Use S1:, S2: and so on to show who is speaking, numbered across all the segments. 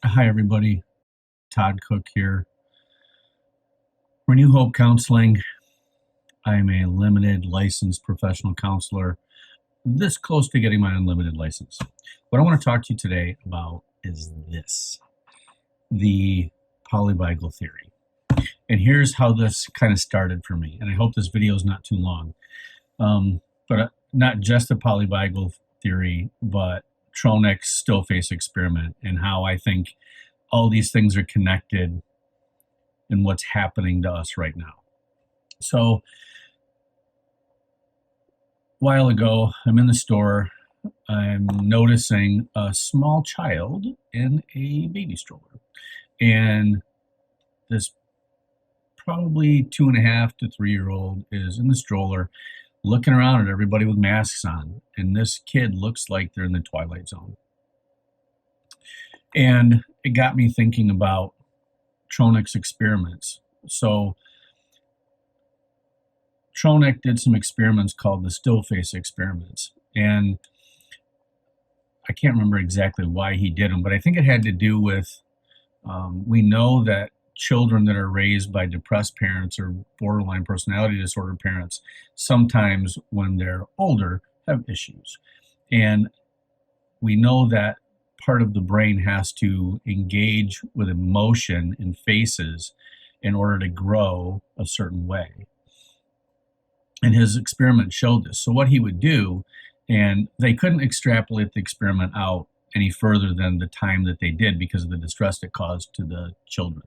S1: Hi, everybody. Todd Cook here. Renew Hope Counseling. I'm a limited licensed professional counselor, this close to getting my unlimited license. What I want to talk to you today about is this, the polyvagal theory. And here's how this kind of started for me. And I hope this video is not too long. But not just the polyvagal theory, but Tronick's still face experiment and how I think all these things are connected in what's happening to us right now. So, a while ago, I'm in the store. I'm noticing a small child in a baby stroller. And this probably 2.5 to 3-year-old is in the stroller looking around at everybody with masks on. And this kid looks like they're in the Twilight Zone. And it got me thinking about Tronick's experiments. So Tronick did some experiments called the still face experiments. And I can't remember exactly why he did them, but I think it had to do with, we know that children that are raised by depressed parents or borderline personality disorder parents, sometimes when they're older, have issues. And we know that part of the brain has to engage with emotion in faces in order to grow a certain way. And his experiment showed this. So what he would do, and they couldn't extrapolate the experiment out any further than the time that they did because of the distress it caused to the children.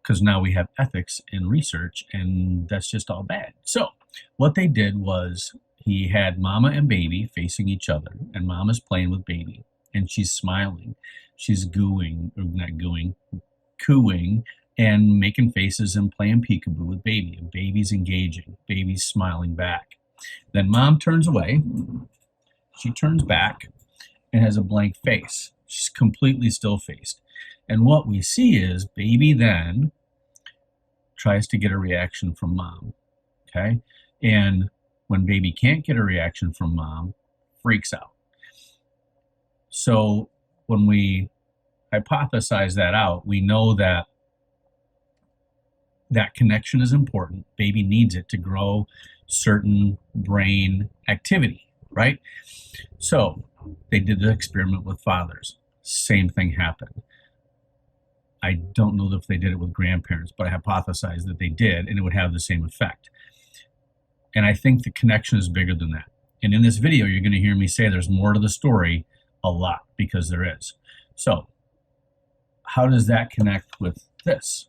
S1: Because now we have ethics in research, and that's just all bad. So what they did was he had mama and baby facing each other, and mama's playing with baby, and she's smiling. She's gooing, or not gooing, cooing, and making faces and playing peekaboo with baby. And baby's engaging. Baby's smiling back. Then mom turns away. She turns back and has a blank face. She's completely still-faced. And what we see is baby then tries to get a reaction from mom. Okay? And when baby can't get a reaction from mom, freaks out. So when we hypothesize that out, we know that that connection is important. Baby needs it to grow certain brain activity, right? So they did the experiment with fathers. Same thing happened. I don't know if they did it with grandparents, but I hypothesized that they did, and it would have the same effect. And I think the connection is bigger than that. And in this video, you're going to hear me say there's more to the story, a lot, because there is. So how does that connect with this?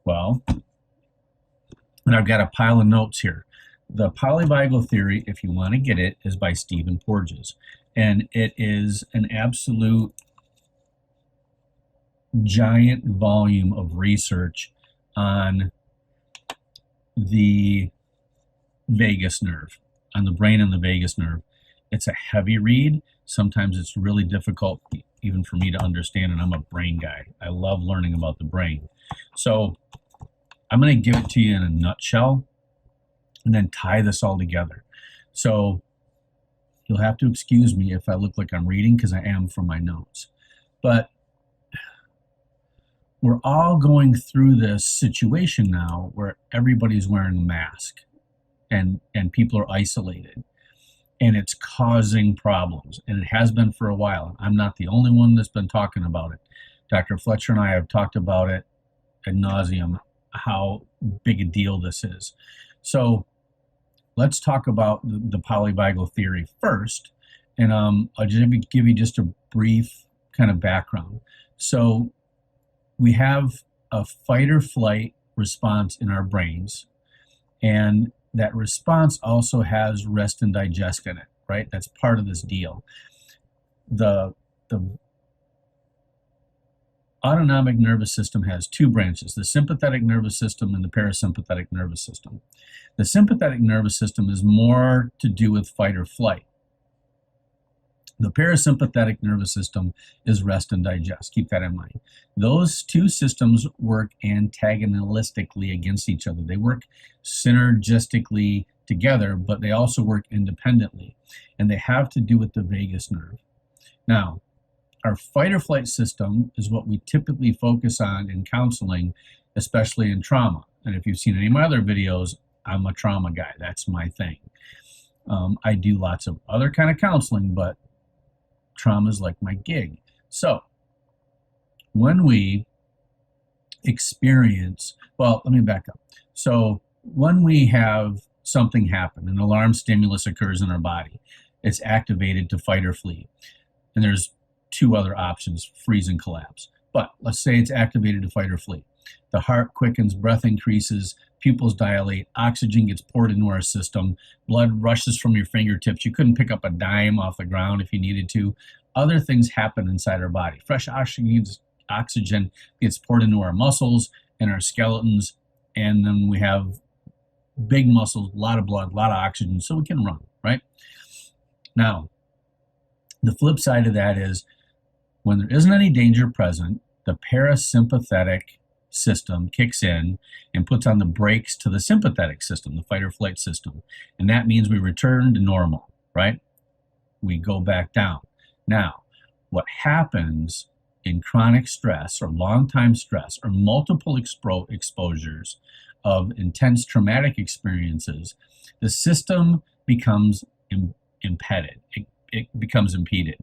S1: Well, and I've got a pile of notes here. The polyvagal theory, if you want to get it, is by Stephen Porges. And it is an absolute giant volume of research on the vagus nerve, on the brain and the vagus nerve. It's a heavy read. Sometimes it's really difficult even for me to understand, and I'm a brain guy. I love learning about the brain. So I'm going to give it to you in a nutshell and then tie this all together. So you'll have to excuse me if I look like I'm reading, because I am from my notes. But we're all going through this situation now where everybody's wearing a mask and people are isolated, and it's causing problems, and it has been for a while. I'm not the only one that's been talking about it. Dr. Fletcher and I have talked about it ad nauseum, how big a deal this is. So let's talk about the polyvagal theory first, and I'll just give you just a brief kind of background. So we have a fight or flight response in our brains, and that response also has rest and digest in it, right? That's part of this deal. The autonomic nervous system has two branches, the sympathetic nervous system and the parasympathetic nervous system. The sympathetic nervous system is more to do with fight or flight. The parasympathetic nervous system is rest and digest. Keep that in mind. Those two systems work antagonistically against each other. They work synergistically together, but they also work independently. And they have to do with the vagus nerve. Now, our fight or flight system is what we typically focus on in counseling, especially in trauma. And if you've seen any of my other videos, I'm a trauma guy. That's my thing. I do lots of other kind of counseling, but trauma is like my gig. So when we experience, well, let me back up. So when we have something happen, an alarm stimulus occurs in our body, it's activated to fight or flee. And there's two other options, freeze and collapse. But let's say it's activated to fight or flee. The heart quickens, breath increases, pupils dilate, oxygen gets poured into our system, blood rushes from your fingertips. You couldn't pick up a dime off the ground if you needed to. Other things happen inside our body. Fresh oxygen gets poured into our muscles and our skeletons, and then we have big muscles, a lot of blood, a lot of oxygen, so we can run, right? Now, the flip side of that is when there isn't any danger present, the parasympathetic system kicks in and puts on the brakes to the sympathetic system, the fight or flight system. And that means we return to normal, right? We go back down. Now, what happens in chronic stress or long-time stress or multiple exposures of intense traumatic experiences, the system becomes impeded. It becomes impeded.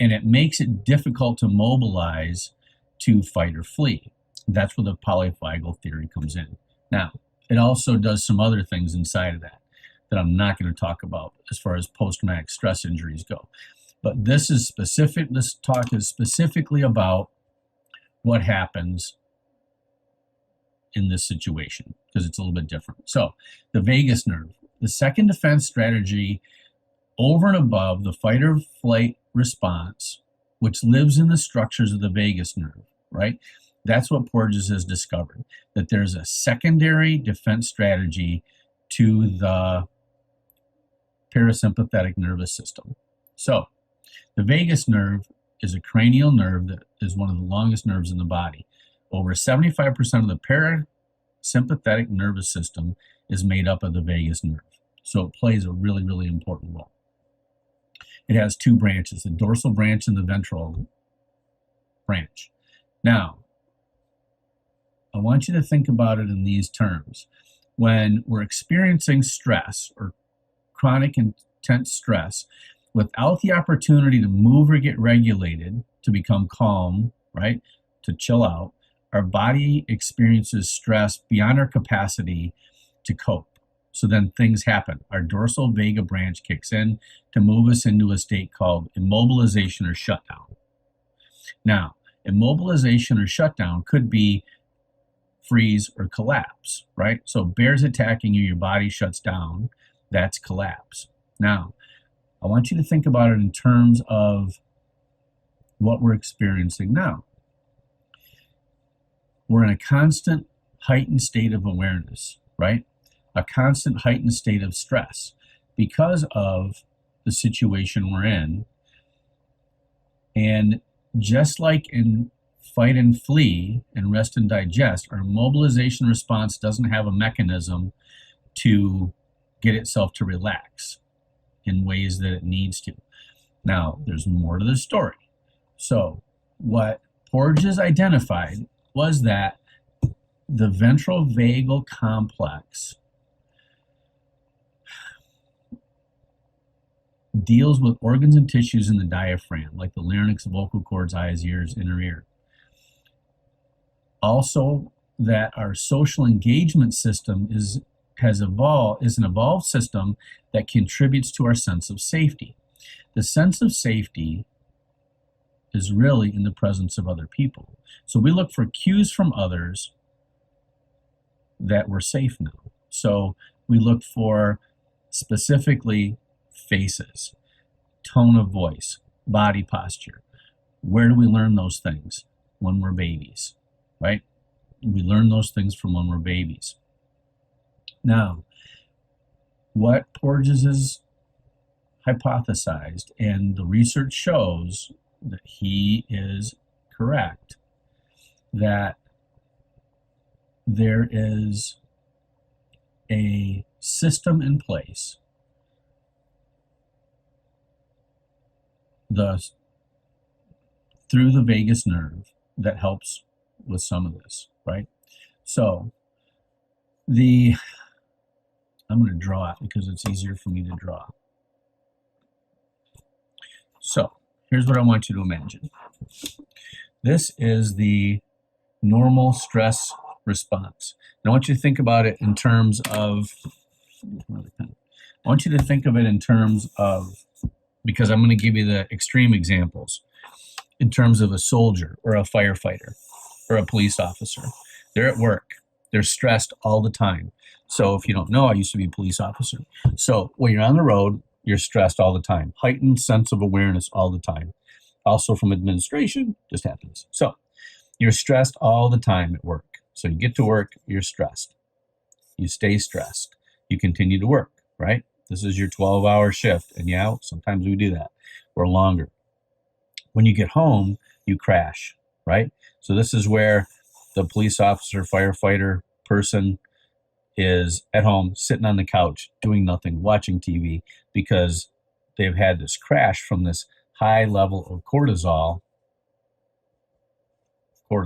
S1: And it makes it difficult to mobilize to fight or flee. That's where the polyvagal theory comes in. Now, it also does some other things inside of that I'm not going to talk about as far as post-traumatic stress injuries go. But this talk is specifically about what happens in this situation, because it's a little bit different. So, the vagus nerve, the second defense strategy over and above the fight or flight response, which lives in the structures of the vagus nerve, right? That's what Porges has discovered, that there's a secondary defense strategy to the parasympathetic nervous system. So, the vagus nerve is a cranial nerve that is one of the longest nerves in the body. Over 75% of the parasympathetic nervous system is made up of the vagus nerve. So it plays a really, really important role. It has two branches, the dorsal branch and the ventral branch. Now, I want you to think about it in these terms. When we're experiencing stress or chronic intense stress, without the opportunity to move or get regulated, to become calm, right, to chill out, our body experiences stress beyond our capacity to cope. So then things happen. Our dorsal vagal branch kicks in to move us into a state called immobilization or shutdown. Now, immobilization or shutdown could be freeze or collapse, right? So bears attacking you, your body shuts down, that's collapse. Now, I want you to think about it in terms of what we're experiencing now. We're in a constant heightened state of awareness, right? A constant heightened state of stress because of the situation we're in. And just like in fight and flee and rest and digest, our mobilization response doesn't have a mechanism to get itself to relax in ways that it needs to. Now, there's more to the story. So what Porges identified was that the ventral vagal complex deals with organs and tissues in the diaphragm, like the larynx, vocal cords, eyes, ears, inner ear. Also, that our social engagement system is an evolved system that contributes to our sense of safety. The sense of safety is really in the presence of other people. So we look for cues from others that we're safe now. So we look for specifically faces, tone of voice, body posture. Where do we learn those things? When we're babies, right? We learn those things from when we're babies. Now, what Porges has hypothesized, and the research shows that he is correct, that there is a system in place, the through the vagus nerve that helps with some of this, right? So I'm going to draw it because it's easier for me to draw. So here's what I want you to imagine. This is the normal stress response. And I want you to think about it in terms of, because I'm going to give you the extreme examples, in terms of a soldier or a firefighter or a police officer. They're at work. They're stressed all the time. So if you don't know, I used to be a police officer. So when you're on the road, you're stressed all the time. Heightened sense of awareness all the time. Also from administration, just happens. So you're stressed all the time at work. So you get to work, you're stressed. You stay stressed. You continue to work, right? This is your 12-hour shift. And yeah, sometimes we do that, or longer. When you get home, you crash, right? So this is where the police officer, firefighter person is at home, sitting on the couch, doing nothing, watching TV, because they've had this crash from this high level of cortisol for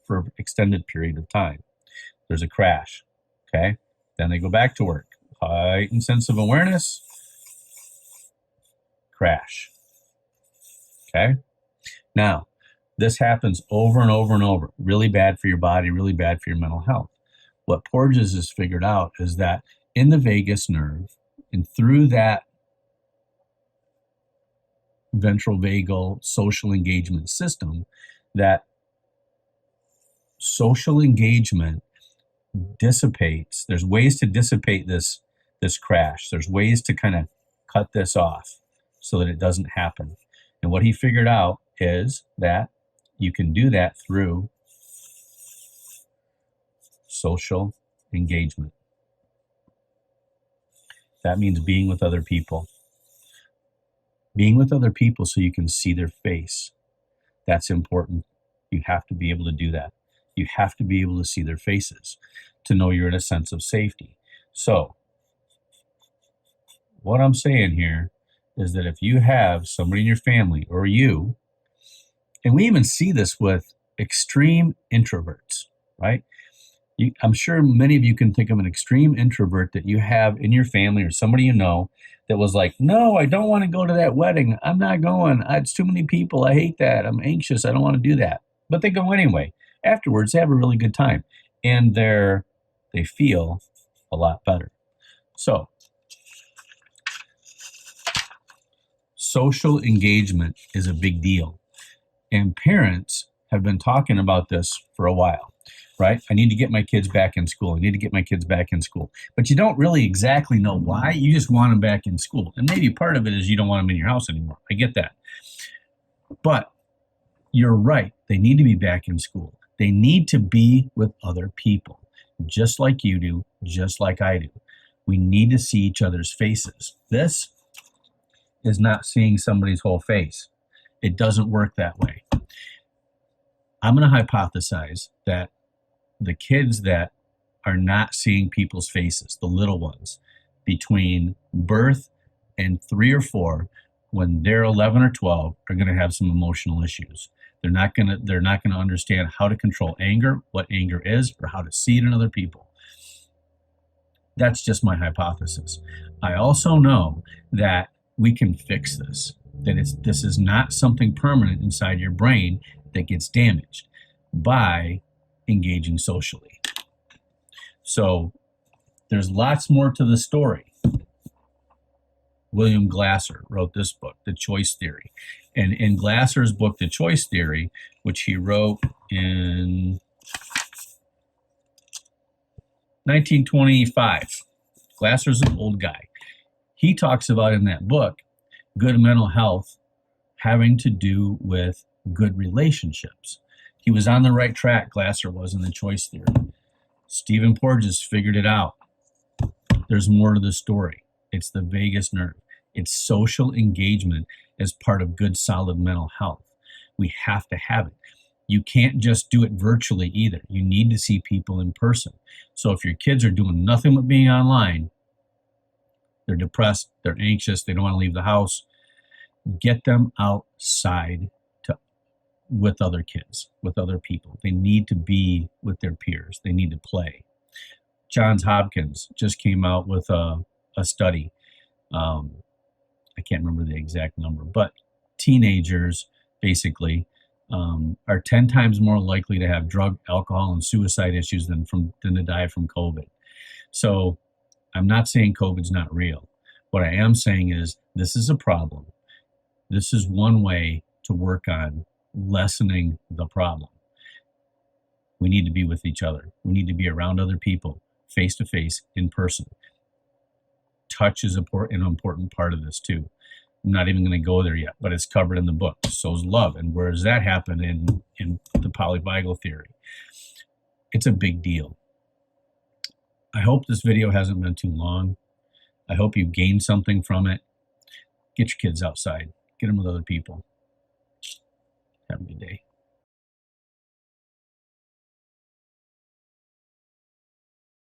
S1: an extended period of time. There's a crash, okay? Then they go back to work. Heightened sense of awareness, crash, okay? Now, this happens over and over and over. Really bad for your body, really bad for your mental health. What Porges has figured out is that in the vagus nerve and through that ventral vagal social engagement system, that social engagement dissipates. There's ways to dissipate this crash. There's ways to kind of cut this off so that it doesn't happen. And what he figured out is that you can do that through social engagement. That means being with other people. Being with other people so you can see their face. That's important. You have to be able to do that. You have to be able to see their faces to know you're in a sense of safety. So, what I'm saying here is that if you have somebody in your family or you, and we even see this with extreme introverts, right? I'm sure many of you can think of an extreme introvert that you have in your family or somebody you know that was like, no, I don't want to go to that wedding. I'm not going. It's too many people. I hate that. I'm anxious. I don't want to do that. But they go anyway. Afterwards, they have a really good time. And they feel a lot better. So, social engagement is a big deal. And parents have been talking about this for a while, right? I need to get my kids back in school. I need to get my kids back in school. But you don't really exactly know why. You just want them back in school. And maybe part of it is you don't want them in your house anymore. I get that. But you're right. They need to be back in school. They need to be with other people, just like you do, just like I do. We need to see each other's faces. This is not seeing somebody's whole face. It doesn't work that way. I'm going to hypothesize that the kids that are not seeing people's faces, the little ones, between birth and 3 or 4, when they're 11 or 12, are going to have some emotional issues. They're not going to understand how to control anger, what anger is, or how to see it in other people. That's just my hypothesis. I also know that we can fix this, that this is not something permanent inside your brain that gets damaged by engaging socially. So there's lots more to the story. William Glasser wrote this book, The Choice Theory. And in Glasser's book, The Choice Theory, which he wrote in 1925, Glasser's an old guy. He talks about in that book, good mental health having to do with good relationships. He was on the right track, Glasser was, in The Choice Theory. Stephen Porges figured it out. There's more to the story. It's the vagus nerve. It's social engagement as part of good, solid mental health. We have to have it. You can't just do it virtually either. You need to see people in person. So if your kids are doing nothing but being online, they're depressed, they're anxious, they don't want to leave the house, get them outside to with other kids, with other people. They need to be with their peers. They need to play. Johns Hopkins just came out with a study. I can't remember the exact number, but teenagers basically are 10 times more likely to have drug, alcohol, and suicide issues than to die from COVID. So I'm not saying COVID's not real. What I am saying is this is a problem. This is one way to work on lessening the problem. We need to be with each other. We need to be around other people, face to face, in person. Touch is an important part of this too. I'm not even going to go there yet, but it's covered in the book. So is love. And where does that happen in the polyvagal theory? It's a big deal. I hope this video hasn't been too long. I hope you gained something from it. Get your kids outside. Get them with other people. Have a good day.